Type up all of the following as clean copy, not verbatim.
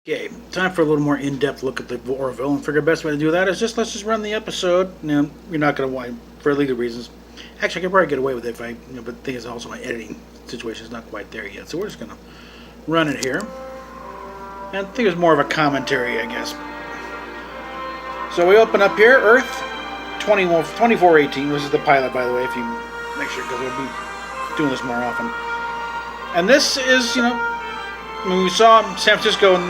Okay, time for a little more in-depth look at the Orville, and figure the best way to do that is let's just run the episode. Now, you're not going to want, for legal reasons. Actually, I could probably get away with it if I, but the thing is also my editing situation is not quite there yet, so we're just going to run it here. And I think it's more of a commentary, I guess. So we open up here, Earth 2418. This is the pilot, by the way, if you make sure, because we'll be doing this more often. And this is, when we saw San Francisco in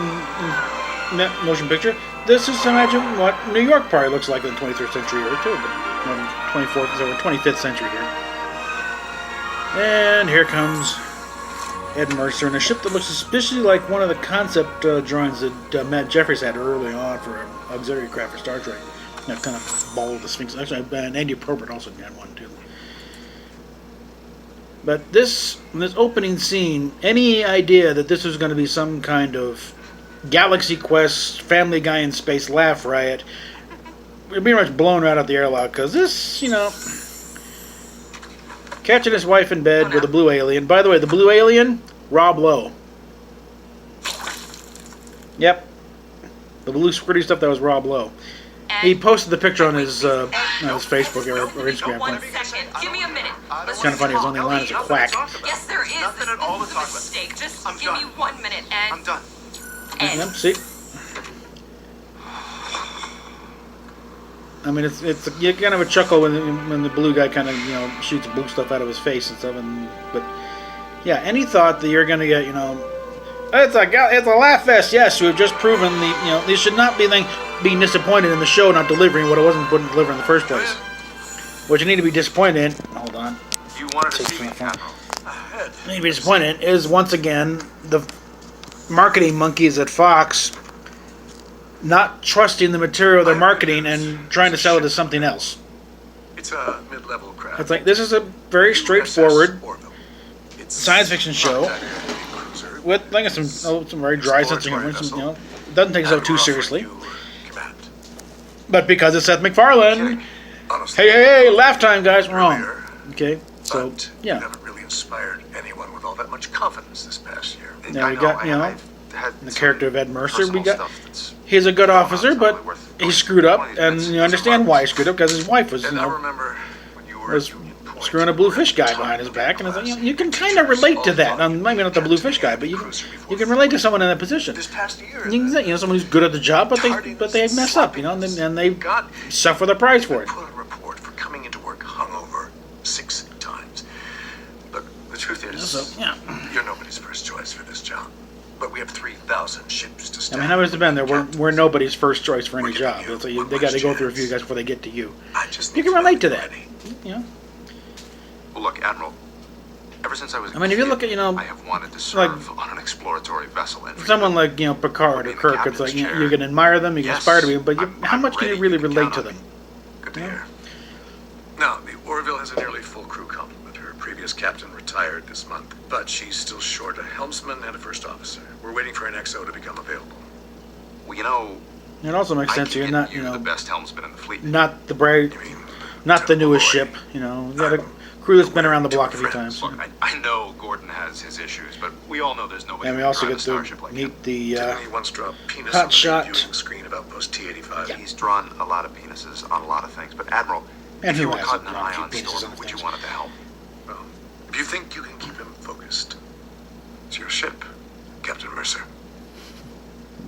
motion picture, this is, imagine what New York probably looks like in the 23rd century or too, but 24th or 25th century here. And here comes Ed Mercer in a ship that looks suspiciously like one of the concept drawings that Matt Jeffries had early on for an auxiliary craft for Star Trek. That kind of ball of the Sphinx. Actually, and Andy Probert also had one too. But this opening scene, any idea that this was going to be some kind of Galaxy Quest, Family Guy in Space laugh riot, we're pretty much blown right out the airlock, because this, catching his wife in bed with a blue alien. By the way, the blue alien, Rob Lowe. Yep. The blue squirty stuff, that was Rob Lowe. He posted the picture on his Facebook or Instagram. Give me a minute. It's kind of funny. His only line is a quack. Yes, there is. This is a mistake. Just give me 1 minute, and I'm done. Yep, see. I mean, it's you kind of a chuckle when the blue guy kind of shoots blue stuff out of his face and stuff. But yeah, any thought that you're gonna get it's a laugh fest. Yes, we've just proven they should not be being disappointed in the show not delivering what it wasn't put to deliver in the first place. What you need to be disappointed in, hold on. You wanted to see me, Admiral. You need to be disappointed in is once again the marketing monkeys at Fox not trusting the material they're marketing and trying to sell it as something else. It's a mid-level craft. It's like this is a very straightforward Orville. science fiction show with some very dry sense of humor. It doesn't take itself too seriously. But because it's Seth MacFarlane, hey, laugh time, guys, wrong. Okay, so yeah. You haven't really inspired anyone with all that much confidence this past year. Now we got the character of Ed Mercer. He's a good officer, but he screwed up, and you understand why he screwed up, because his wife was screwing a blue fish guy behind his back, and it's like, you can kind of relate to that. Maybe not the blue fish guy, but you can relate to someone in that position. You can say, someone who's good at the job, but they mess up, and they suffer the price for it. Put a report for coming into work hungover 6 times. Look, the truth is, you're nobody's first choice for this job. But we have 3,000 ships to staff. I mean, how many has it been? We're nobody's first choice for any job. They got to go through a few guys before they get to you. You can relate to that. Well, look, Admiral. Ever since I was if you look at I have wanted to serve on an exploratory vessel. Someone like Picard or Kirk, it's like you can admire them, you can aspire to be, but how much can you really relate to them? Good to hear. Now, the Orville has a nearly full crew complement. Her previous captain retired this month, but she's still short a helmsman and a first officer. We're waiting for an XO to become available. Well, it also makes sense you're not the best helmsman in the fleet. Not the newest ship. You got a crew that's been around the block a few times. Look, I know Gordon has his issues, but we all know there's nobody. And we also get to meet the hot shot screen about post T-85. Yeah. He's drawn a lot of penises on a lot of things, but Admiral, and if you were has caught in an drawn a few ion penises storm, on would you things. want at the helm? Well, if you think you can keep him focused, it's your ship, Captain Mercer.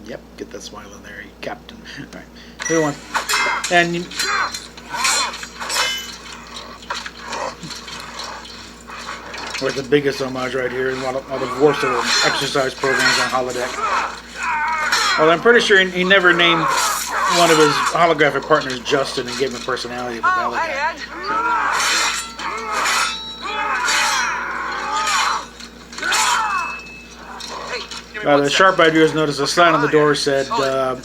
Yep, get that smile in there, Captain. All right, here one, and where's the biggest homage right here in one of the worst of the exercise programs on holodeck. Well, I'm pretty sure he never named one of his holographic partners Justin and gave him a personality of a valid guy. The sharp-eyed viewers noticed a sign on the door said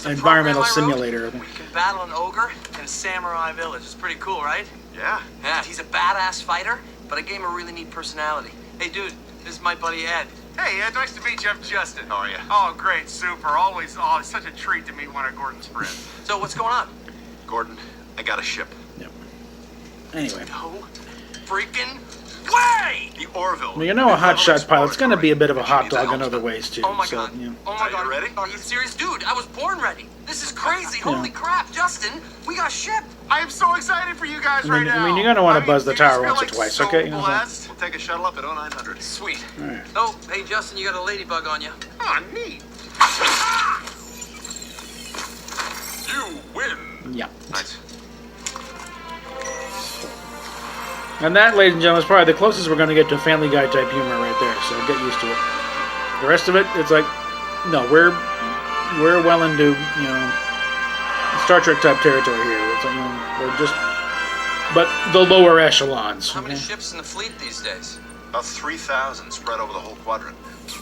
environmental simulator. We can battle an ogre in a samurai village. It's pretty cool, right? Yeah. Yeah, he's a badass fighter, but I gave him a really neat personality. Hey, dude, this is my buddy Ed. Hey, Ed, nice to meet you. I'm Justin. How are you? Oh, great, super. Always, it's such a treat to meet one of Gordon's friends. So what's going on? Gordon, I got a ship. Yep. Anyway. No. freaking way! The Orville. Well, you know, a hotshot pilot's going to be a bit of a hot dog in other ways too. Oh my so, god. you know. Oh my god. You ready? Are you serious? Dude, I was born ready. This is crazy. Holy crap, Justin. We got shipped. I am so excited for you guys right now. I mean, you're going to want to buzz the you just tower feel once or like twice, so okay? You know what I'm blessed. We'll take a shuttle up at 0900. Sweet. All right. Oh, hey Justin, you got a ladybug on you. Oh, neat. You win. Yeah. Nice. And that, ladies and gentlemen, is probably the closest we're going to get to Family Guy type humor right there. So get used to it. The rest of it, it's like, no, we're well into, you know, Star Trek type territory here. It's like, you know, we're just, but the lower echelons. How many okay? ships in the fleet these days? About 3,000 spread over the whole quadrant,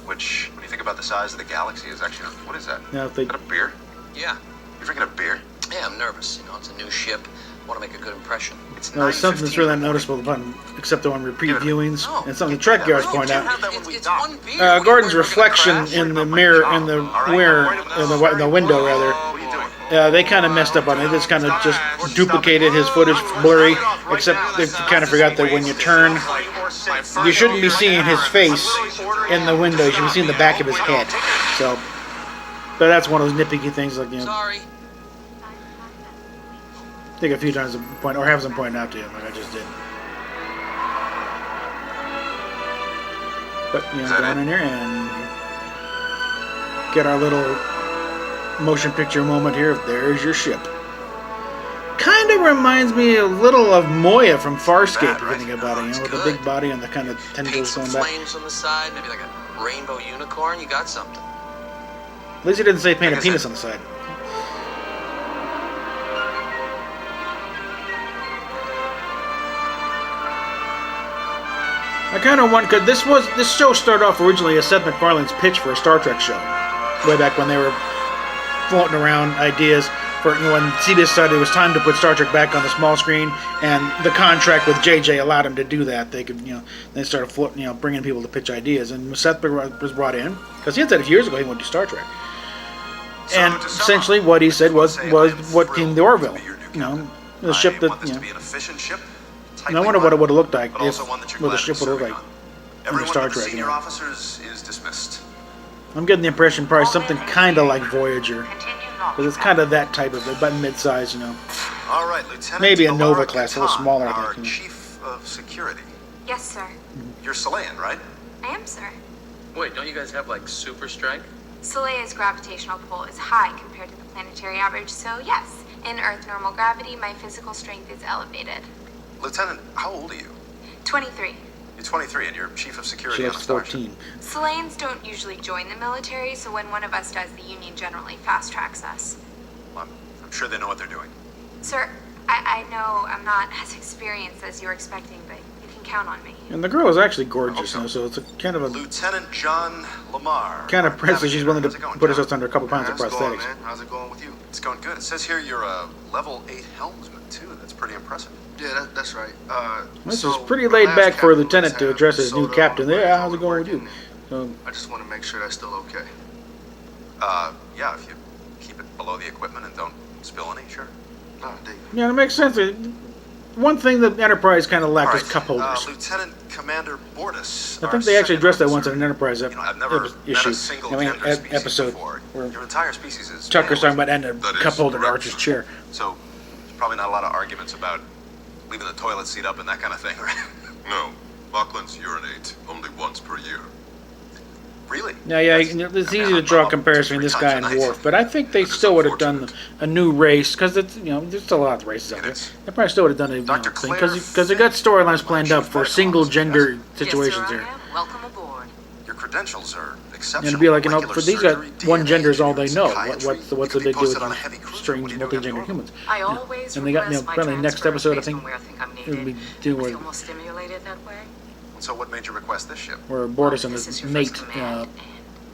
which, when you think about the size of the galaxy, is actually, what is that? Now, if they, Is that a beer? Yeah. You drinking a beer? Yeah, I'm nervous. You know, it's a new ship. Want to make a good impression. It's no, there's something that's 9:15 really in the unnoticeable upon, except on repeat Give it a- viewings, No. and something the Trek guards point You out. have that when we It's dock. one beer. What are you Gordon's worried, we're gonna reflection crash? in the mirror, in the in the window rather. What are you doing? They kind of messed up on it. They just kind of just duplicated his footage blurry, except they kind of forgot that when you turn, you shouldn't be seeing his face in the window. You should be seeing the back of his head. So, but that's one of those nitpicky things. Like, you know, Sorry. I think a few times to point or have them point out to you, like I just did. But you know, Is that go on it? in here and get our little motion picture moment here. There's your ship. Kind of reminds me a little of Moya from Farscape, if you right? think about it. You know, with the Good. big body and the kind of Paint tendrils some going back. flames on the side, maybe like a rainbow unicorn. You got something. At least he didn't say paint Like a I penis said. on the side. I kind of want, because this show started off originally as Seth MacFarlane's pitch for a Star Trek show, way back when they were floating around ideas for, you know, when CBS decided it was time to put Star Trek back on the small screen, and the contract with JJ allowed him to do that. They could, you know, they started floating, you know, bringing people to pitch ideas, and Seth was brought in because he had said a few years ago he wanted to do Star Trek, and to sum essentially up, what he said was I am what thrilled came to the Orville, be your new you know, captain. the ship I that, want this you to know. be an efficient ship. And I wonder what it would have looked like but if also one that you're what the glad ship to would look serving like on. under Everyone Star but the Trek. You senior know. officers is dismissed. I'm getting the impression probably something kind of like Voyager, Continue launch because it's kind of that type of it, but mid-size, you know. All right, Lieutenant. Maybe a Alara Nova class, a little Katan, smaller, I Our think, you know. chief of security. Yes, sir. You're Selayan, right? I am, sir. Wait, don't you guys have like super strength? Soleil's gravitational pull is high compared to the planetary average, so yes, in Earth normal gravity, my physical strength is elevated. Lieutenant, how old are you? 23. You're 23 and you're chief of security She on a looks starship. 14. Soleils don't usually join the military, so when one of us does, the Union generally fast-tracks us. I'm sure they know what they're doing. Sir, I know I'm not as experienced as you're expecting, but you can count on me. And the girl is actually gorgeous, so. you know, so it's a kind of a Lieutenant John Lamar. kind of princess. She's willing to How's it going, put John? herself under a couple pounds of How's it going, prosthetics. man? How's it going with you? It's going good. It says here you're a level 8 helmsman, too. That's pretty impressive. Yeah, that's right. This so is pretty our laid last back for a captain lieutenant was to having address his new soda captain. on Yeah, how's it going with working, you? So, I just want to make sure that's still okay. Yeah, if you keep it below the equipment and don't spill any, sure. No, dig. yeah, it makes sense. One thing that Enterprise kind of lacked is cup holders. Lieutenant Commander Bordis. I think they actually addressed that once in an Enterprise You know, I've never met issue. a single I mean, gender species episode before. where Your entire species is Tucker's talking about adding a That cup is holder to correct, Archer's sir. chair. So, there's probably not a lot of arguments about leaving the toilet seat up and that kind of thing, right? No, Lachlan's urinate only once per year. Really? Yeah, it's I easy mean, to I'm draw a up comparison 2-3 between this guy times and a night. Worf, but I think they That is still would have done unfortunate. a new race, because it's, you know, there's still a lot of races out It there. is. They probably still would have done a Dr. thing, Claire because they got storylines planned up for single gender situations yes, sir, here. I am. Welcome aboard. Your credentials are exceptional. And it'd be like, you know, Molecular for these guys, surgery, one DNA gender is all they know. psychiatry. What's the You could be big deal with posted on a heavy cruiser. strange What are you doing multigender after humans? I always And they got, you know, request my probably next transfer episode, I based think, on where I think I'm it'll needed. be I doing feel where, more stimulated that way. So what made you request this ship? where Bordis and This his is your mate first command, and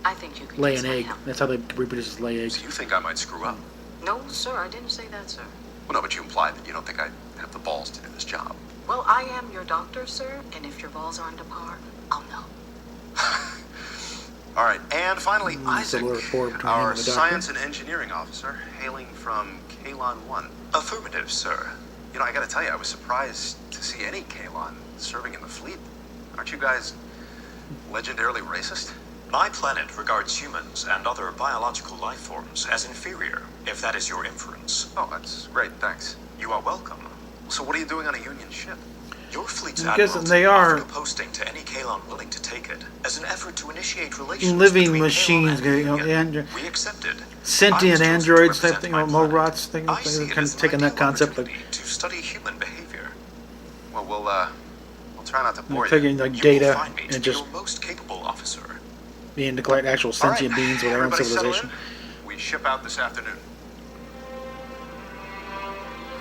I think you can lay use an my egg. help. That's how they reproduce, lay eggs. So you think I might screw up? No, sir, I didn't say that, sir. Well, no, but you implied that you don't think I have the balls to do this job. Well, I am your doctor, sir, and if your balls aren't to par, I'll know. All right, and finally, It's a Isaac, little rapport between him our and the doctor. science and engineering officer, hailing from Kalon 1. Affirmative, sir. You know, I gotta tell you, I was surprised to see any Kalon serving in the fleet. Aren't you guys legendarily racist? My planet regards humans and other biological life forms as inferior, if that is your inference. Oh, that's great, thanks. You are welcome. So what are you doing on a Union ship? Your fleet's I guess admiralty they are offered a posting to any Kalon willing to take it as an effort to initiate relations living between machines, Kalon you know, and Union. and We accepted. sentient I was chosen to androids type represent thing, my or planet. Mogrots thing. I see it Kind as of an taking that ideal concept like opportunity to study human behavior. Well, we'll try not to bore you. taking like You will data find me to and be just your most capable officer. being declared actual All right, sentient beings with their own everybody settle civilization. in. We ship out this afternoon.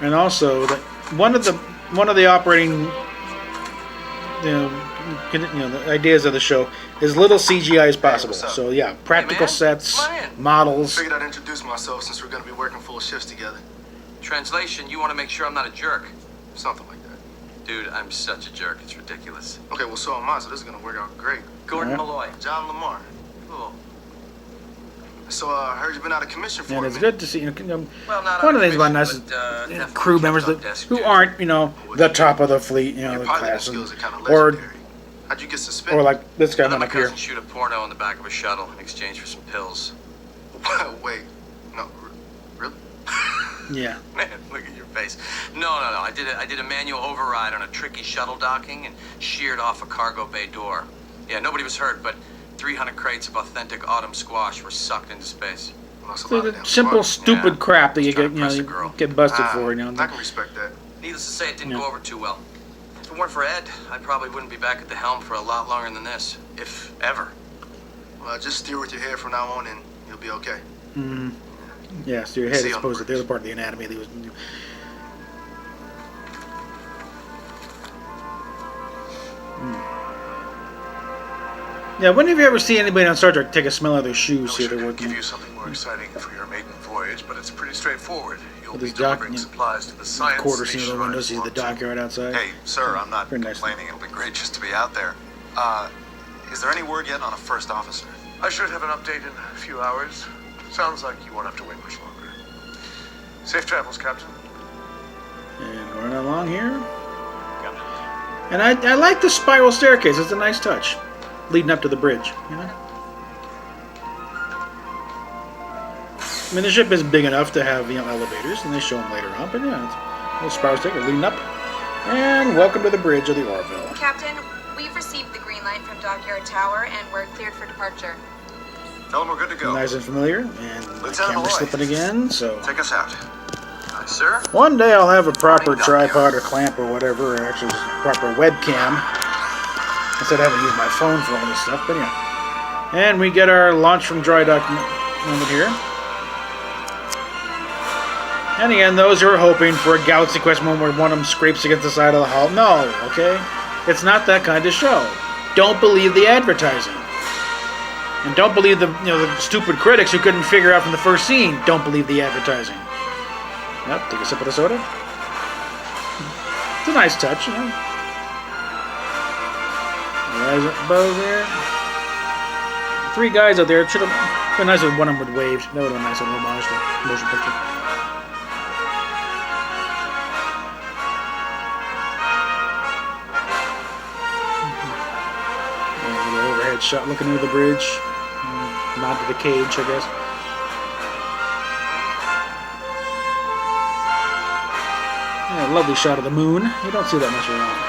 And also, that one of the operating, the ideas of the show is little CGI as possible. what's up? So yeah, practical man. sets, Come on in. models. Figured I'd introduce myself since we're gonna be working full shifts together. Translation, you want to make sure I'm not a jerk. Something like that. Dude, I'm such a jerk. It's ridiculous. Okay, well, so am I, so this is gonna work out great. Gordon Alright. Malloy. John Lamar. Cool. So, I heard you've been out of commission for And a it's minute. good to see. Well, not One on of these commission, nice but, definitely crew kept members on that, desk who duty. aren't, the top of the fleet, Your the piloting class, skills are kind of or legendary. How'd you get suspended? or like this guy I let went my up here. cousin shoot a porno in the back of a shuttle in exchange for some pills. Wait, no, really? Yeah. Man, look at your face. No. I did a manual override on a tricky shuttle docking and sheared off a cargo bay door. Yeah, nobody was hurt, but 300 crates of authentic autumn squash were sucked into space. Well, that's a So lot of the damn simple, squash. stupid Yeah. crap that you Just trying get, to press a you girl. get busted Ah, for, I can respect that. Needless to say, it didn't Yeah. go over too well. If it weren't for Ed, I probably wouldn't be back at the helm for a lot longer than this, if ever. Well, just steer with your head from now on and you'll be okay. Mm-hmm. Yeah, so your head See is you on the opposed to the bridge. other part of the anatomy that was. Yeah, when have you ever seen anybody on Star Trek take a smell of their I shoes wish here? I They're could working. give you something more exciting for your maiden voyage, but it's pretty straightforward. You'll With be this dock- delivering yeah. supplies to the science Quarter scene of station the right window, see the along dockyard outside. Hey, sir, I'm not Very nice. complaining. It'll be great just to be out there. Is there any word yet on a first officer? I should have an update in a few hours. Sounds like you won't have to wait much longer. Safe travels, Captain. And going along here. And I like the spiral staircase. It's a nice touch, leading up to the bridge. I mean, the ship is big enough to have elevators, and they show them later on. But yeah, it's a little spiral staircase leading up. And welcome to the bridge of the Orville. Captain, we've received the green light from Dockyard Tower and we're cleared for departure. Tell them we're good to go. Nice and familiar. And the Lieutenant camera Malloy. slipping again. So Take us out. Aye, sir. one day I'll have a proper tripod or clamp or whatever, or actually just a proper webcam, instead of having to use my phone for all this stuff. But yeah. And we get our launch from dry dock moment here. And again, those who are hoping for a Galaxy Quest moment where one of them scrapes against the side of the hull, no, okay? It's not that kind of show. Don't believe the advertising. And don't believe the stupid critics who couldn't figure out from the first scene. Don't believe the advertising. Yep, take a sip of the soda. It's a nice touch, Guys up above there. 3 guys out there. It should have been nice if one of them would wave. That would have been a nice little homage to the motion picture. A little overhead shot looking over the bridge. Nod to the cage, I guess. Yeah, lovely shot of the moon. You don't see that much around.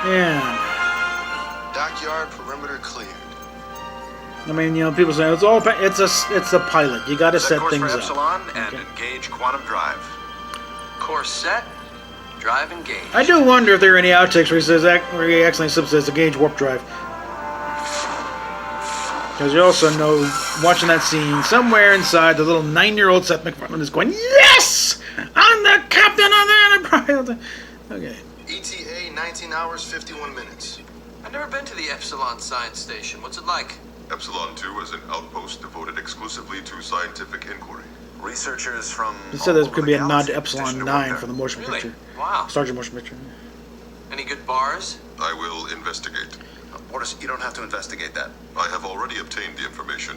Yeah. Dockyard perimeter cleared. I mean, people say it's a pilot. You got to set Set course things for up. Epsilon and Okay. engage quantum drive. Course set, drive engage. I do wonder if there are any outtakes where he says, where he accidentally says engage warp drive. Because you also know, watching that scene, somewhere inside, the little 9-year-old Seth MacFarlane is going, "Yes! I'm the captain of the Enterprise!" Okay. ETA 19 hours, 51 minutes. I've never been to the Epsilon Science Station. What's it like? Epsilon 2 is an outpost devoted exclusively to scientific inquiry. Researchers from He said this all could over be the a nod to galaxy Epsilon petition to work 9 there. for the motion Really? picture. Wow. Star Trek motion picture. Any good bars? I will investigate. Mortis, you don't have to investigate that. I have already obtained the information.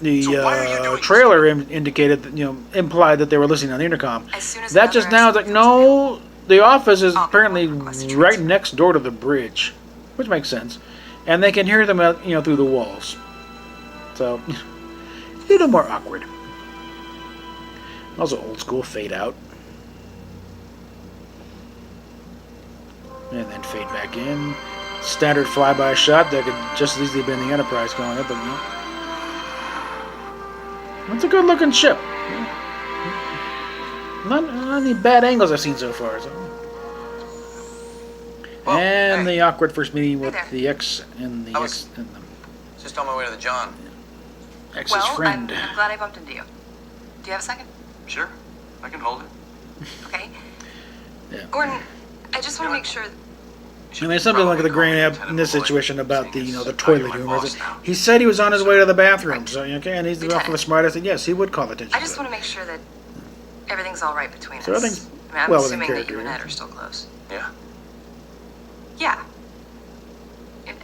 the So why are you doing this? trailer indicated, that, implied that they were listening on the intercom. As soon as That another just now is like, exit comes no, the office is I'll apparently request a right transfer. next door to the bridge, which makes sense, and they can hear them out, through the walls. So, a little more awkward. Also, old school fade out, and then fade back in. Standard flyby shot that could just as easily have been the Enterprise going up, but it's a good-looking ship. Not any bad angles I've seen so far. So. Well, And hey. the awkward first meeting with there. the ex and the I ex was- and the Just on my way to the John. ex's Well, friend. I'm glad I bumped into you. Do you have a second? Sure, I can hold it. Okay. Yeah. Gordon, I just want to make sure. And there's something like the Probably grain call up Lieutenant in this Malloy, situation about the seeing as the how toilet you're my humor. boss now. He said he was on his way to the bathroom, so and he's Lieutenant. off the smart. I said yes, he would call attention. I just to want it. to make sure that everything's all right between So us. everything's I'm well within assuming that character, you and yeah. Ed are still close. Yeah. Yeah. And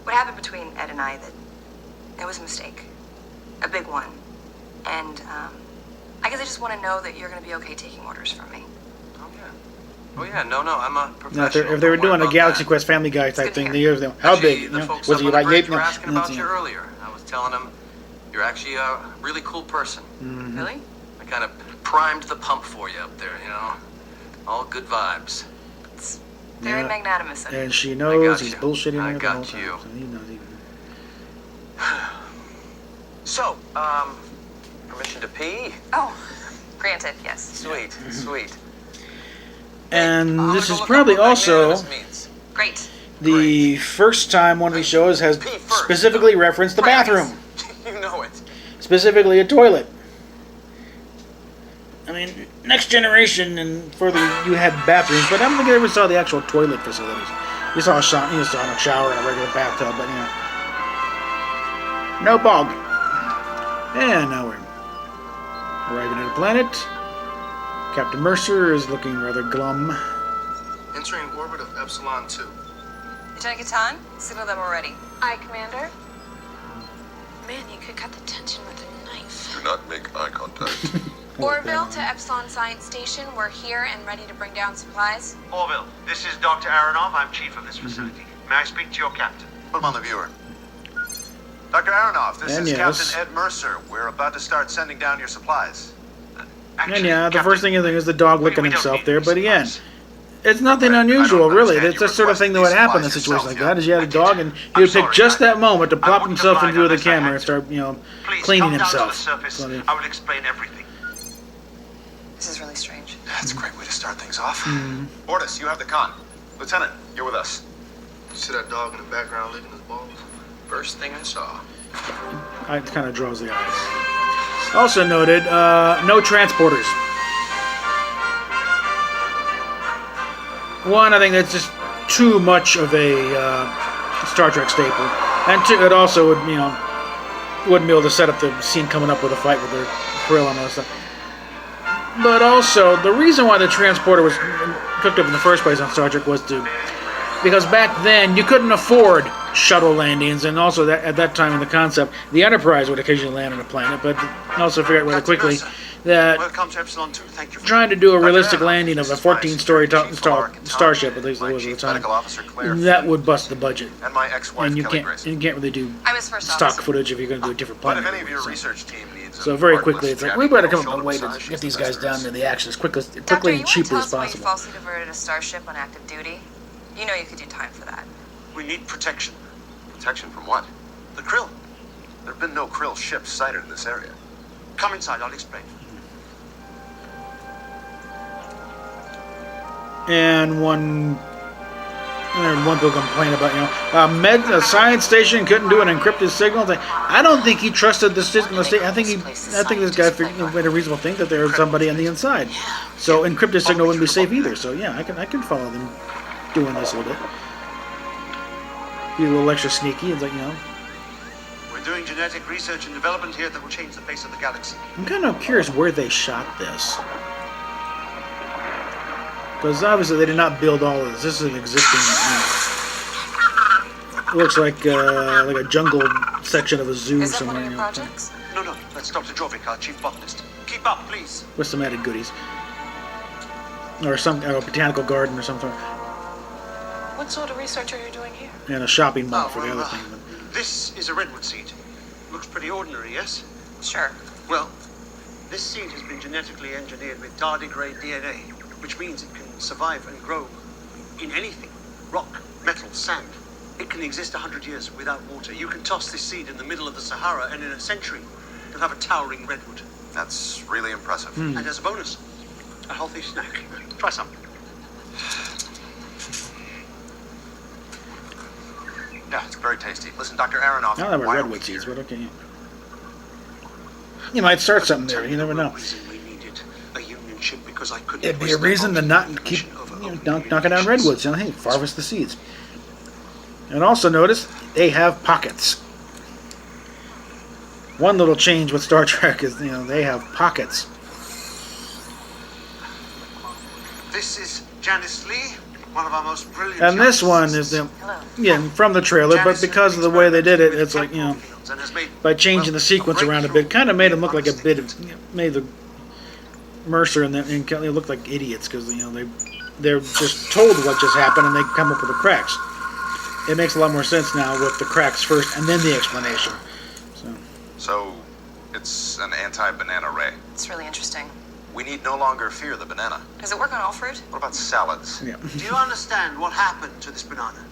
what happened between Ed and I, that it was a mistake. A big one. And, I guess I just want to know that you're going to be okay taking orders from me. Oh yeah. Oh yeah. No, I'm a professional. Now, if they were Don't worry doing a about Galaxy that. Quest Family Guy type good to thing, hear. how Actually, big? the folks Was up he on the like bridge eight? were asking about that's, you earlier. I was telling them you're actually a really cool person. Mm-hmm. Really? I kind of primed the pump for you up there, All good vibes. It's very Yeah. magnanimous of you. And she I knows got he's you. bullshitting I her the got whole time. you. So he knows even. So, permission to pee? Oh, granted, yes. Sweet, sweet. And I'm this gonna is go look probably up what also magnanimous means. Great. the first time one of these shows has Pee first. specifically referenced the Priorities. bathroom. You know it. Specifically a toilet. I mean, Next Generation and further, you had bathrooms, but I don't think I ever saw the actual toilet facilities. You saw a shower and a regular bathtub, but no bog. And now we're arriving at a planet. Captain Mercer is looking rather glum. Entering orbit of Epsilon 2. Lieutenant Catan, signal them we're ready. Aye, Commander. Man, you could cut the tension with a knife. Do not make eye contact. Orville to Epsilon Science Station. We're here and ready to bring down supplies. Orville, this is Dr. Aronoff. I'm chief of this facility. May I speak to your captain? Put him on the viewer. Dr. Aronoff, this And is yes. Captain Ed Mercer. We're about to start sending down your supplies. And yeah, the first thing is the dog licking we don't himself need there, these but again, supplies. it's nothing I don't unusual, really. understand It's the your sort of thing that request would for happen in a these situation supplies like yourself, that, is you had a I did. dog and he I'm would pick sorry, just I- that moment to I plop wouldn't himself have in view of the lied unless I camera had and to. start, Please cleaning come down to the himself. surface. So they- I will explain everything. This is really strange. That's a great way to start things off. Mm-hmm. Ortis, you have the con. Lieutenant, you're with us. You see that dog in the background licking his balls? First thing I saw. It kind of draws the eyes. Also noted, no transporters. One, I think that's just too much of a Star Trek staple, and two, it also would, wouldn't be able to set up the scene coming up with a fight with their krill and all that stuff. But also, the reason why the transporter was cooked up in the first place on Star Trek was because back then you couldn't afford shuttle landings, and also that at that time in the concept, the Enterprise would occasionally land on a planet, but also figured out rather quickly that Welcome to Epsilon 2. Thank you for trying to do a Dr. realistic Aronoff, landing of this a is my 14-story Chief Alark and starship, Tom, at least it my was at the Chief time, Medical Officer Claire that Flynn, would bust the budget. and my ex-wife And you Kelly can't Grayson. really do I was first stock officer. footage if you're going to do a different But planet. if any of your So- research team needs So a very heartless quickly, it's like, jacket, we better come shoulder up with a way to massage, get these the guys best down there to the action as quickly Doctor, and you cheaply want as to tell us why you possible. falsely diverted a starship on active duty? You know you could do time for that. We need protection. Protection from what? The krill. There have been no krill ships sighted in this area. Come inside, I'll explain. And one people complain about, a science station couldn't do an encrypted signal. I don't think he trusted the system. I think this guy made a reasonable think that there was somebody on the inside. So encrypted signal wouldn't be safe either. So yeah, I can follow them doing this a little bit. Be a little extra sneaky. It's like, We're doing genetic research and development here that will change the face of the galaxy. I'm kind of curious where they shot this. Because obviously they did not build all of this. This is an existing. It looks like a jungle section of a zoo Is that one somewhere. of your You know, projects? No, that's Dr. Jovic, our chief botanist. Keep up, please. with some added goodies. Or some a botanical garden or something. What sort of research are you doing here? And a shopping mall for the other thing. This is a redwood seed. Looks pretty ordinary, yes? Sure. Well, this seed has been genetically engineered with tardigrade DNA, which means it can survive and grow in anything. Rock, metal, sand. It can exist 100 years without water. You can toss this seed in the middle of the Sahara, and in a century, you'll have a towering redwood. That's really impressive. And as a bonus, a healthy snack. Try some. Yeah, it's very tasty. Listen, Dr. Aronoff, Now that we're why are redwood we seeds, here? but okay. You might start something there. You never know. We needed a union ship because I couldn't. It'd be a reason to not keep knocking down redwoods. You know, hey, harvest the seeds. And also notice they have pockets. One little change with Star Trek is, you know, they have pockets. This is Janice Lee, one of our most brilliant. And this one is the, from the trailer, but because of the way they did it, it's like, you know, by changing the sequence around a bit, kind of made them look like a bit of, made the Mercer and Kelly look like idiots because, you know, they're just told what just happened and they come up with the cracks. It makes a lot more sense now with the cracks first and then the explanation. So, it's an anti-banana ray. It's really interesting. We need no longer fear the banana. Does it work on all fruit? What about salads? Yeah. Do you understand what happened to this banana?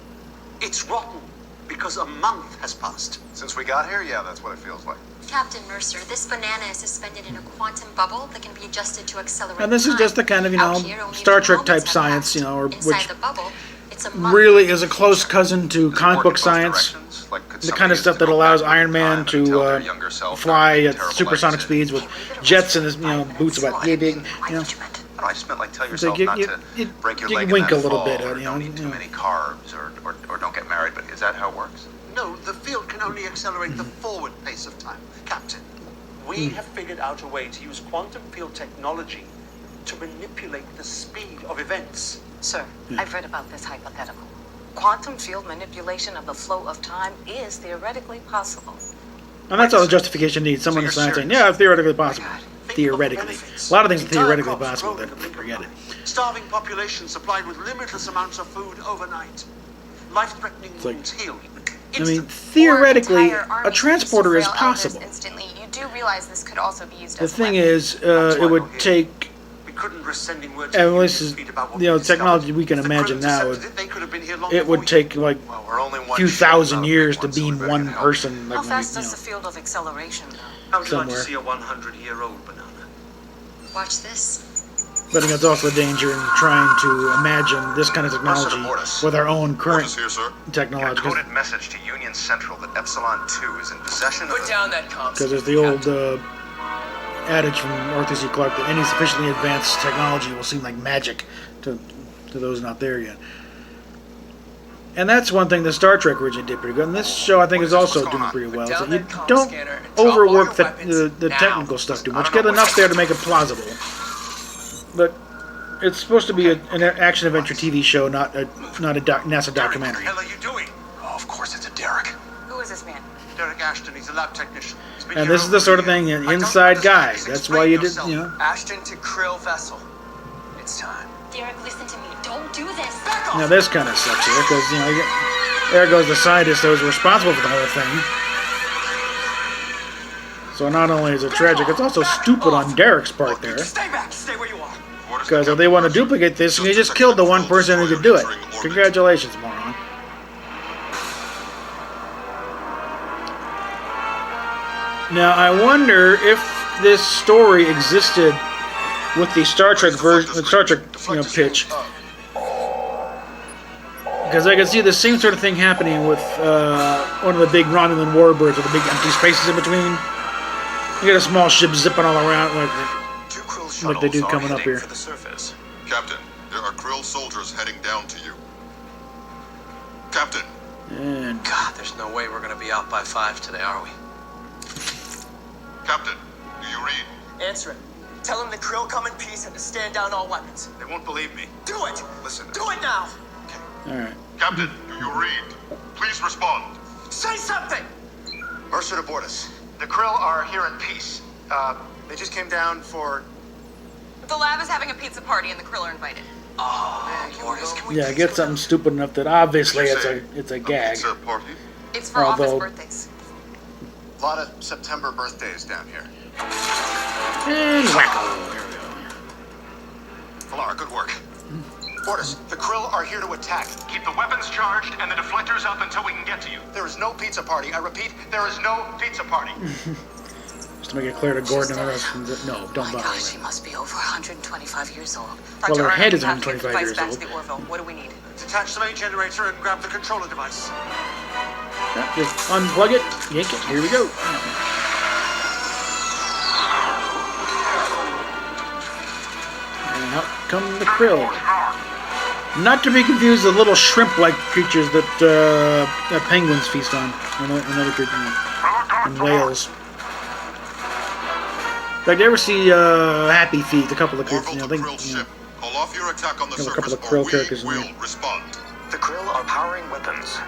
It's rotten because a month has passed. Since we got here, yeah, that's what it feels like. Captain Mercer, this banana is suspended in a quantum bubble that can be adjusted to accelerate And this is time. just the kind of, you Out know, here, only Star the Trek moments type have science, passed. you know, or Inside which the bubble, it's a month. really is a close cousin to Does it comic work book in both science. directions? Like, could The somebody kind of use stuff to that go allows backward Iron in Man time and tell their to younger self fly not at terrible supersonic life speeds with jets and his, you know, boots about yay big, you know. No, I just meant like tell So yourself you- not you- to you- break your you leg wink in a that little fall, bit, or you don't know, eat too yeah. many carbs, or don't get married. But is that how it works? No, the field can only accelerate the forward pace of time, Captain. We have figured out a way to use quantum field technology to manipulate the speed of events. Sir, I've read about this hypothetical. Quantum field manipulation of the flow of time is theoretically possible. And that's all the justification needs. Someone in science saying, yeah, theoretically possible. Theoretically. A lot of things are theoretically possible, then forget it. Starving populations supplied with limitless amounts of food overnight. Life-threatening wounds healed. I mean, theoretically, Entire a armies transporter to is frail elders possible. Instantly. You do realize this could also be used The as a thing weapon. is, it would take, We couldn't risk sending word and to this is, you know, technology we can imagine now, they could have been here long it would take like We're only a one few ship, thousand not a years big to one, so we beam better one get help. person. How Like, fast you does the know. field of acceleration go? How would you like to somewhere. see a 100-year-old banana? Watch this. But I think it's also a danger in trying to imagine this kind of technology with our own current Orders here, sir. technology. Coded message to Union Central that Epsilon 2 is in possession of. Put down that comms. Because there's the old adage from Arthur C. Clarke that any sufficiently advanced technology will seem like magic to those not there yet. And that's one thing that Star Trek originally did pretty good. And this show, I think, is also doing pretty well. So you don't overwork the technical stuff too much. Get enough there to make it plausible. But it's supposed to be an action adventure TV show, not a NASA documentary. What the hell are you doing? Oh, of course, it's a Derek. Who is this man? Derek Ashton, he's a lab technician. He's been And here this is the over sort a of year. thing, an I don't inside guy. understand. That's why you did, Explain you yourself. know. Ashton to krill vessel. It's time. Derek, listen to me. Don't do this. Now this kind of sucks here, because, you know, there goes the scientist that was responsible for the whole thing. So not only is it tragic, it's also stupid on Derek's part there. Stay back. Stay where you are. Because if they want to duplicate this, you just killed the one person who could do it. Congratulations, moron. Now I wonder if this story existed with the Star Trek version, the Star Trek, you know, pitch. Because I can see the same sort of thing happening with one of the big Romulan warbirds with the big empty spaces in between. You get a small ship zipping all around like they do coming up here. For the surface. Captain, there are krill soldiers heading down to you. Captain, And God, there's no way we're gonna be out by 5 today, are we? Captain, do you read? Answer it. Tell them the krill come in peace and to stand down all weapons. They won't believe me. Do it! Listen. Do it now! all right. Captain, do you read? Please respond. Say something! Mercer to board us. The krill are here in peace. They just came down for... The lab is having a pizza party and the krill are invited. Oh, Mortis, can we Yeah, get something stupid enough that obviously it's a gag. Pizza party? It's for office birthdays. A lot of September birthdays down here. And wacko. There we go. Alara, good work. Mortis, the krill are here to attack. Keep the weapons charged and the deflectors up until we can get to you. There is no pizza party. I repeat, there is no pizza party. Just to make it clear to Gordon and the rest of them, no, don't bother. Gosh, she must be over 125 years old. Well, her head is we have to get 125 years the device back old. to the Orville. What do we need? Detach the main generator and grab the controller device. Yeah, just unplug it, yank it, here we go. And out come the krill. Not to be confused with the little shrimp-like creatures that penguins feast on, and other creatures, and whales. In fact, you ever see Happy Feet? A couple of creatures, Orville to krill ship. Call off your attack on the a surface couple of or krill we characters in will there. respond. The krill are powering weapons.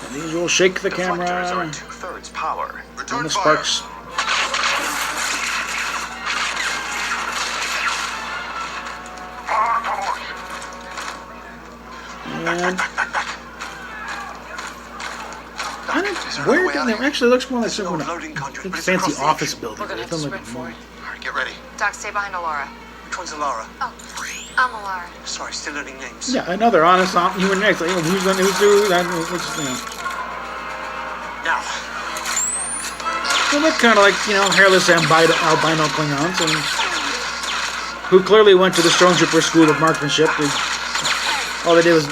And these will shake the camera. Deflectors are at 2/3 power. And the sparks. And where it actually looks more like some kind of fancy office building. We're gonna have It to doesn't look sprint for it. All right, get ready. Doc, stay behind Alara. Which one's Alara? Oh, I'm Alara. Sorry, still learning names. Yeah, another honest human next. Like, who's who? What's Now. They look kind of like, hairless albino Klingons, and who clearly went to the Stormtrooper School of Marksmanship. All they did was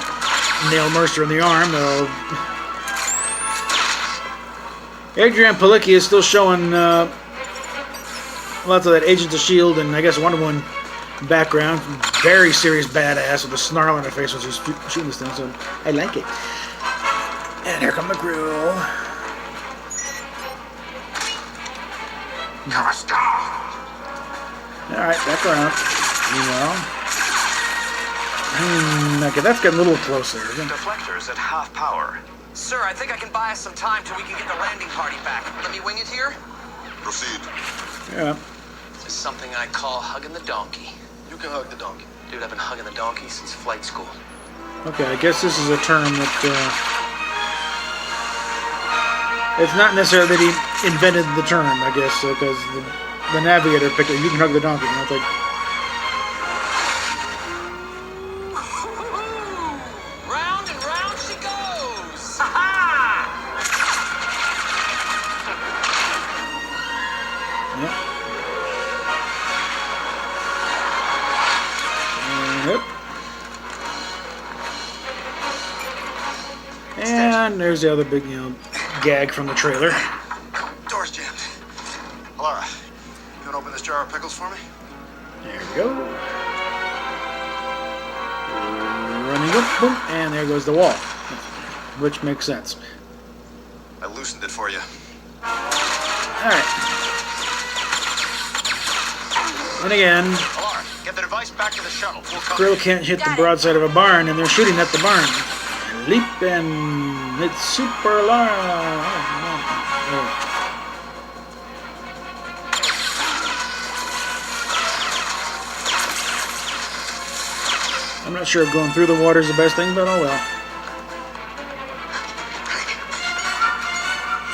nail Mercer in the arm. Adrian Palicki is still showing lots of that Agents of S.H.I.E.L.D. and I guess Wonder Woman background. Very serious badass with a snarl on her face when she's shooting this thing, so I like it. And here come the krill. Alright, back around. Okay, that's getting a little closer. Deflectors at half power. Sir, I think I can buy us some time till we can get the landing party back. Let me wing it here. Proceed. Yeah. This is something I call hugging the donkey. You can hug the donkey. Dude, I've been hugging the donkey since flight school. Okay, I guess this is a term that, it's not necessarily that he invented the term, I guess, because the navigator picked it. You can hug the donkey. It's like, Round and round she goes! Ha-ha! Yep. And there's the other big, gag from the trailer. Door's jammed. Alara, you want to open this jar of pickles for me? There we go. Running up, boom, and there goes the wall. Which makes sense. I loosened it for you. Alright. And again, Alara, get the device back to the shuttle. We'll come. krill can't hit the broadside of a barn, and they're shooting at the barn. Leap, and it's super large. I'm not sure if going through the water is the best thing, but oh well.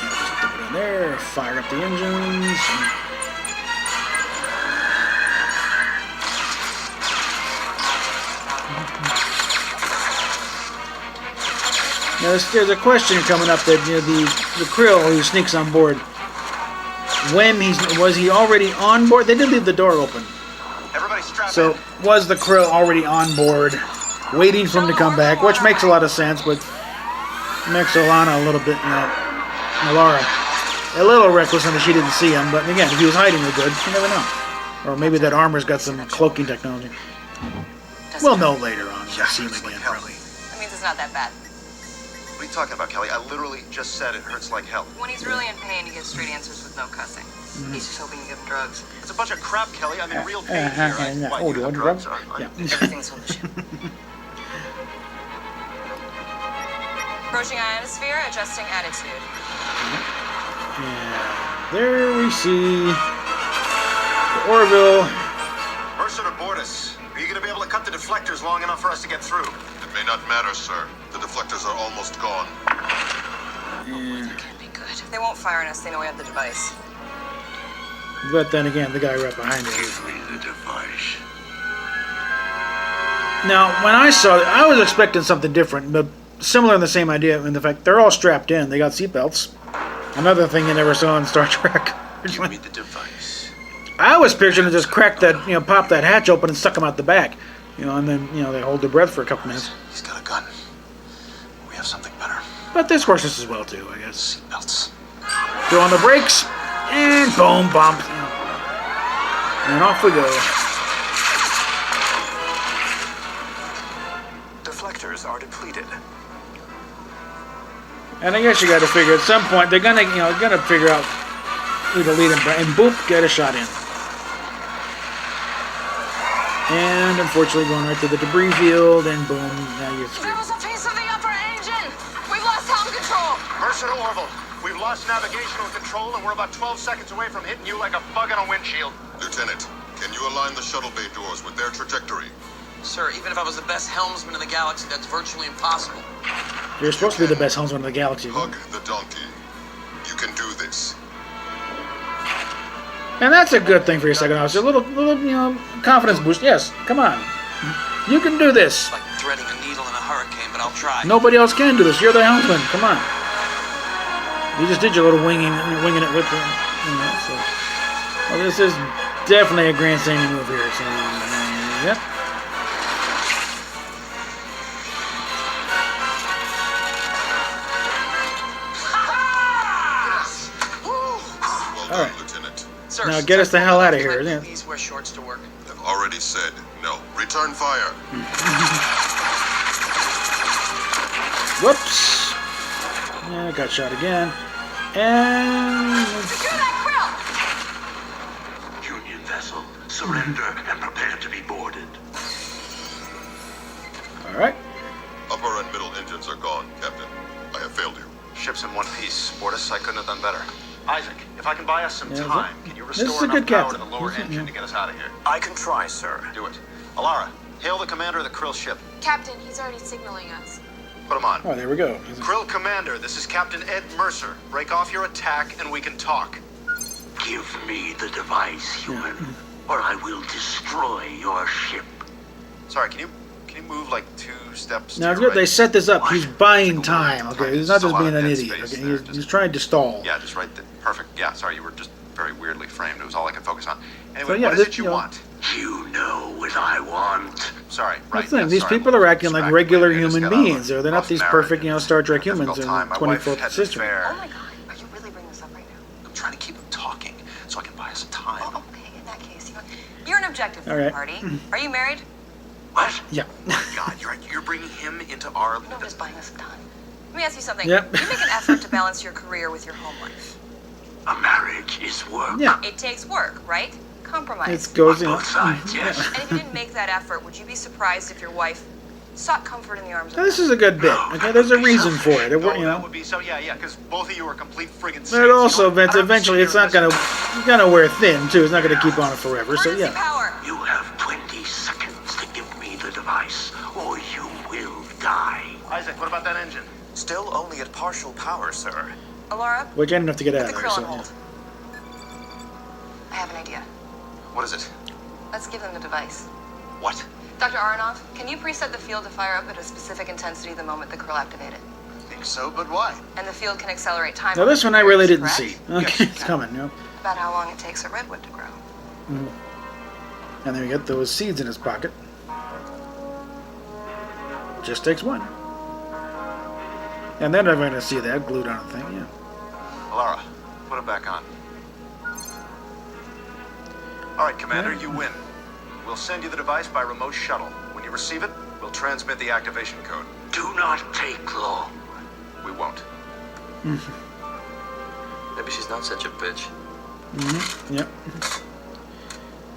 Just dump it in there, fire up the engines. Now, there's a question coming up that the krill who sneaks on board. Was he already on board? They did leave the door open. Everybody strap So was the krill already on board, waiting for him to come back? Which makes a lot of sense, but makes Alana a little bit, Alara, a little reckless in that she didn't see him. But again, if he was hiding real good, you never know. Or maybe that armor's got some cloaking technology. We'll know later on. We'll see him again, probably. That means it's not that bad. What are you talking about, Kelly? I literally just said it hurts like hell. When he's really in pain, he gets straight answers with no cussing. He's just hoping you give him drugs. It's a bunch of crap, Kelly. I'm in real pain here. Yeah. Why, Oh, you do you have want drugs? drugs? Yeah. Everything's on the ship. Approaching ionosphere, adjusting attitude. Yeah. There we see the Orville. Mercer to board us. Are you going to be able to cut the deflectors long enough for us to get through? It may not matter, sir. The deflectors are almost gone. Yeah. They won't fire on us. They know we have the device. But then again, the guy right behind it. Give me the device. Now, when I saw it, I was expecting something different, but similar in the same idea in the fact they're all strapped in. They got seatbelts. Another thing you never saw in Star Trek. Give me the device. I was picturing to just crack that, pop that hatch open and suck them out the back, and then, they hold their breath for a couple minutes. He's got a gun. We have something better. But this works just as well too, I guess. Seatbelts. Throw on the brakes, and boom, bump. And off we go. Deflectors are depleted. And I guess you got to figure at some point they're gonna, figure out who to lead him, and boop, get a shot in. And unfortunately, going right to the debris field, and boom, now you're There screwed. was a piece of the upper engine. We've lost helm control. Mercer to Orville. We've lost navigational control, and we're about 12 seconds away from hitting you like a bug on a windshield. Lieutenant, can you align the shuttle bay doors with their trajectory? Sir, even if I was the best helmsman in the galaxy, that's virtually impossible. You're supposed to be the best helmsman in the galaxy. Hug the donkey. You can do this. And that's a good thing for your second officer. A little, confidence boost. Yes, come on. You can do this. It's like threading a needle in a hurricane, but I'll try. Nobody else can do this. You're the helmsman. Come on. You just did your little winging it with the, so. Well, this is definitely a grandstanding move here. So, yep. All right. Lieutenant. Sir, Now get us the hell out of can here. I Yeah. please wear shorts to work. I've already said no. Return fire. Whoops. Yeah, got shot again. And Secure that krill. Union vessel, surrender and prepare to be boarded. all right. Upper and middle engines are gone, Captain. I have failed you. Ship's in one piece. Board us, I couldn't have done better. Isaac, if I can buy us some Yeah, time, can you this is restore a good enough power to captain. the lower This is- engine yeah. to get us out of here? I can try, sir. Do it. Alara, hail the commander of the krill ship. Captain, he's already signaling us. Put him on. Oh, there we go. Krill Commander, this is Captain Ed Mercer. Break off your attack and we can talk. Give me the device, human, or I will destroy your ship. Sorry, can you move like 2 steps? Now to it's your good they right? set this up. He's buying time. Okay, he's not just Still being a lot an of idiot. dead space Okay, there, he's just- trying to stall. Yeah, just right there. Perfect. Yeah, sorry, you were just very weirdly framed. It was all I could focus on. Anyway, So, yeah, what is this- it you you know- want? You know what I want. Sorry, right. That's the thing. yeah, These sorry, people I'm are acting like distracted. regular I just human got out of beings. a They're not rough these marriage perfect, and Star Trek difficult humans in the time. My wife 24th had an century. affair. Oh my god, are you really bringing this up right now? I'm trying to keep him talking so I can buy us some time. Oh, okay, in that case, you're an objective All right. party. Are you married? What? Yeah. God, you're bringing him into our... No, I'm just buying us some time. Let me ask you something. Yep. You make an effort to balance your career with your home life. A marriage is work. Yeah. It takes work, right? Compromise. It goes in. Both sides, yes. And if you didn't make that effort, would you be surprised if your wife sought comfort in the arms of Now, this is a good bit. Okay, there's a reason for it. No, You that know. would be so. Yeah, because both of you are complete friggin' saints. But also, You know, Vince, I don't eventually, see it's your not gonna wear thin too. It's not gonna keep on it forever. So emergency yeah. power. You have 20 seconds to give me the device, or you will die. Isaac, what about that engine? Still only at partial power, sir. Alara, Which I didn't have to get put out the of there. krill So on yeah. hold. I have an idea. What is it? Let's give them the device. What? Dr. Aronoff, can you preset the field to fire up at a specific intensity the moment the krill activate it? I think so, but why? And the field can accelerate time. Now this one I really didn't correct? see. Okay, it's coming. You know. About how long it takes a redwood to grow. And then we get those seeds in his pocket. Just takes one. And then I'm going to see that glued on the thing. Yeah. Alara, put it back on. All right, Commander, you win. We'll send you the device by remote shuttle. When you receive it, we'll transmit the activation code. Do not take long. We won't. Maybe she's not such a bitch. Yep.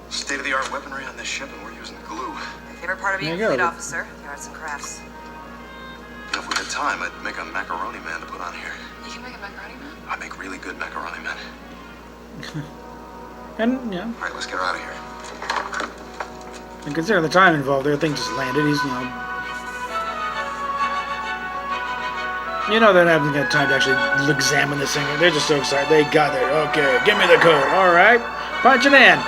State-of-the-art weaponry on this ship, and we're using glue. My favorite part of being a There you fleet go. officer, the arts and crafts. You know, if we had had time, I'd make a macaroni man to put on here. You can make a macaroni man? I make really good macaroni men. And, yeah. All right, let's get her out of here. And considering the time involved, everything just landed. He's, they haven't got time to actually examine this thing. They're just so excited. They got it. Okay, give me the code. All right, punch it in.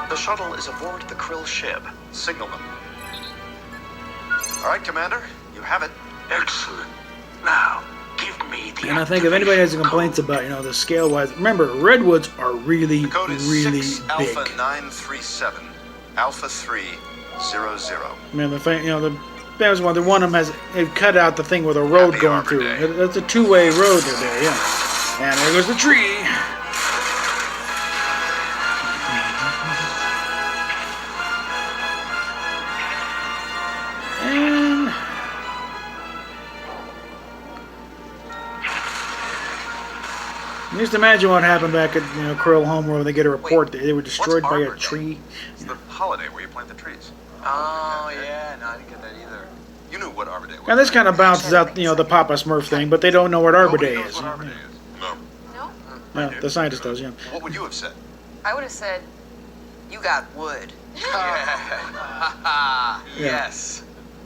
The shuttle is aboard the krill ship. Signal them. All right, Commander, you have it. Excellent. Now, give me the And I think if anybody has any complaints about, the scale-wise, remember, redwoods are really, The code is really 6 big. Alpha 937 Alpha 300. Man, the thing, the famous one, the one of them they've cut out the thing with a road Happy going Arbor through. Day. That's a two-way road there, yeah. And there goes the tree. And just imagine what happened back at Krill home where they get a report that they were destroyed by a Arbor Day? tree. It's the holiday where you plant the trees. Oh, yeah. No, I didn't get that either. You knew what Arbor Day was. Now this kind of bounces out, the Papa Smurf thing, but they don't know what Arbor Day is. What Arbor Day is. No. No? Yeah, the scientist does, yeah. What would you have said? I would have said, you got wood. Yes.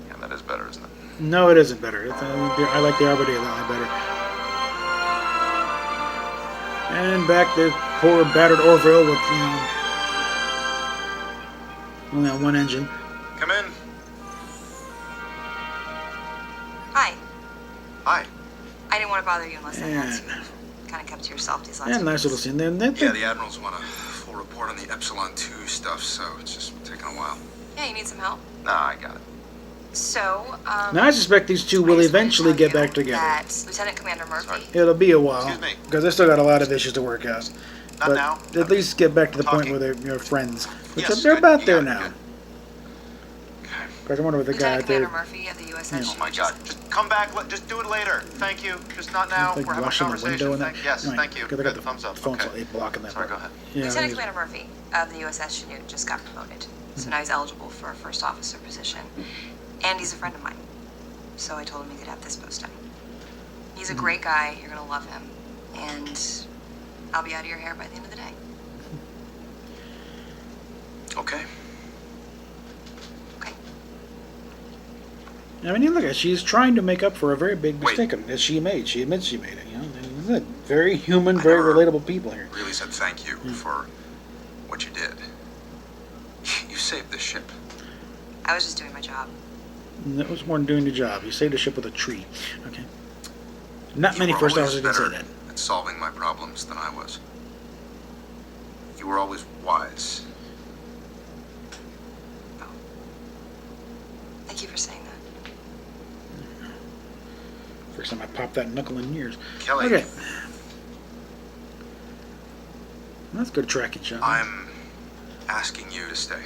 Yeah, that is better, isn't it? No, it isn't better. I like the Arbor Day a lot better. And back to poor battered Orville with, only on one engine. Come in. Hi. Hi. I didn't want to bother you unless I had to. And, Kind of kept to yourself these last yeah, few nice little weeks. scene there. Yeah, the Admirals want a full report on the Epsilon 2 stuff, so it's just taking a while. Yeah, you need some help? Nah, I got it. So, Now I suspect these two will eventually get back together. that Lieutenant Commander Murphy. It'll be a while, Excuse me. because they still got a lot of issues to work out. Not But now. at least get back to the point Talking. where they're friends. Which Yes, they're good. about You there got it, now. good. Because I wonder what the guy Lieutenant out there. Commander Murphy of the USS. Oh my God. Just come back. Just do it later. Thank you. Just not now. Like We're having a washing the conversation. window and that. Yes, Right, thank you. 'cause they got Good, the thumbs up. phone Okay. blocking that. Sorry, go ahead. Yeah, Lieutenant he's- Commander Murphy of the USS Chinook just got promoted. So now he's eligible for a first officer position. And he's a friend of mine. So I told him he could have this post time. He's a great guy. You're going to love him. And I'll be out of your hair by the end of the day. Okay. Okay. I mean, look at she's trying to make up for a very big Wait. mistake that she made. She admits she made it. They're very human, I very never relatable people here. Really said thank you for what you did. You saved the ship. I was just doing my job. And that was more than doing the job. You saved a ship with a tree. Okay. Not many You were first always officers can say better that. at solving my problems than I was. You were always wise. Thank you for saying that. First time I popped that knuckle in years. Kelly. Okay. That's good tracking shot. I'm asking you to stay.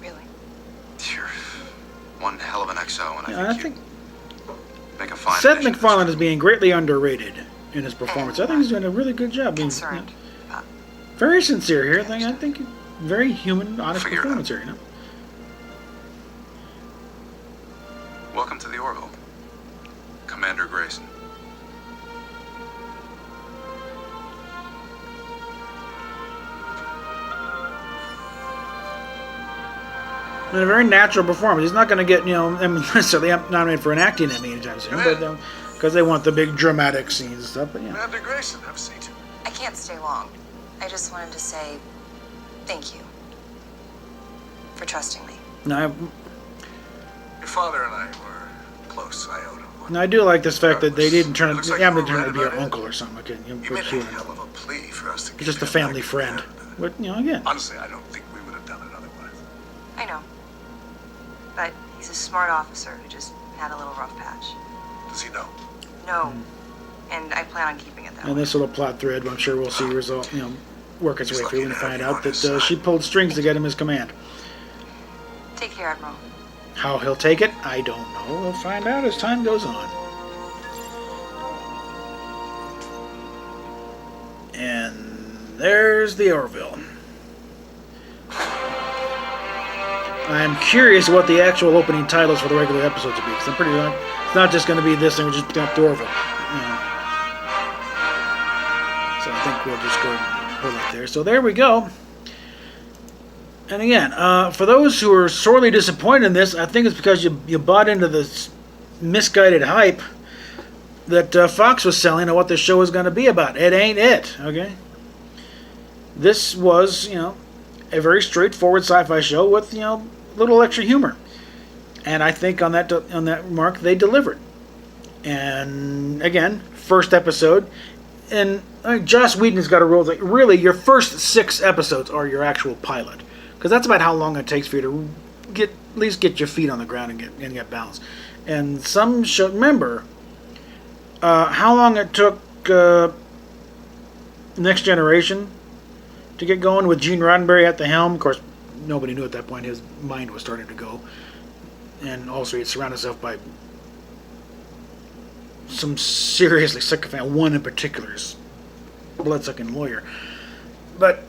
Really? You're one hell of an XO, and Yeah, I think you make a fine Seth addition. MacFarlane is being greatly underrated in his performance. I think he's doing a really good job. Being, Concerned. very sincere here. I think very human, honest Figure it performance here. Welcome to the Orville, Commander Grayson. And a very natural performance. He's not going to get, necessarily nominated for an acting Emmy anytime soon, but because they want the big dramatic scenes and stuff. But yeah. Commander Grayson, have a seat. I can't stay long. I just wanted to say thank you for trusting me. No, Your father and I were close. I owed him one. I do like this fact that they didn't turn it. Looks like They haven't you turned were it to be right your about uncle or something. Okay, You put made you a in. hell of a plea for us to get Just a him family back friend. together. But again, Honestly, I don't think we would have done it otherwise. I know. But he's a smart officer who just had a little rough patch. Does he know? No. And I plan on keeping it that and way. this little plot thread, I'm sure we'll see result. Work its He's way lucky through and to have find you out on that his side. she pulled strings to get him his command. Take care, Admiral. How he'll take it, I don't know. We'll find out as time goes on. And there's the Orville. I'm curious what the actual opening titles for the regular episodes will be, because I'm pretty sure it's not just going to be this thing, we're just up to Orville. So I think we'll just go ahead and pull it there. So there we go. And again, for those who are sorely disappointed in this, I think it's because you bought into this misguided hype that Fox was selling of what the show was going to be about. It ain't it, okay? This was, a very straightforward sci-fi show with, little extra humor. And I think on that mark, they delivered. And again, first episode, and Joss Whedon's got a rule that really your first 6 episodes are your actual pilot, because that's about how long it takes for you to at least get your feet on the ground and get balanced. And some show, remember how long it took Next Generation to get going with Gene Roddenberry at the helm. Of course, nobody knew at that point his mind was starting to go, and also he'd surrounded himself by some seriously sycophant. One in particular is blood-sucking lawyer. But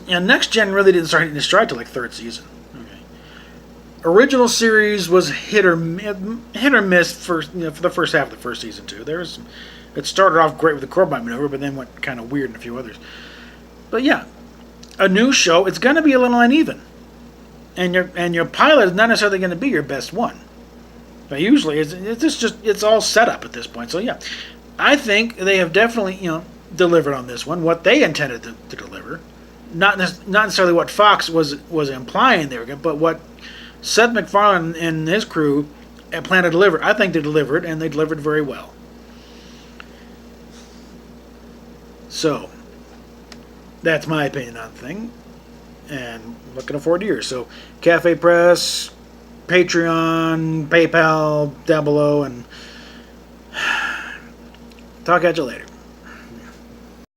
Next Gen really didn't start hitting his stride till like 3rd season. Okay. Original series was hit or miss for the first half of the first season too. It started off great with the Corbine maneuver, but then went kind of weird in a few others. But yeah, a new show, it's going to be a little uneven, and your pilot is not necessarily going to be your best one. But usually it's all set up at this point. So yeah, I think they have definitely delivered on this one what they intended to deliver. Not necessarily what Fox was implying they were going, but what Seth MacFarlane and his crew planned to deliver. I think they delivered, and they delivered very well. So that's my opinion on the thing, and looking forward to yours. So Cafe Press, Patreon, PayPal down below, and talk at you later.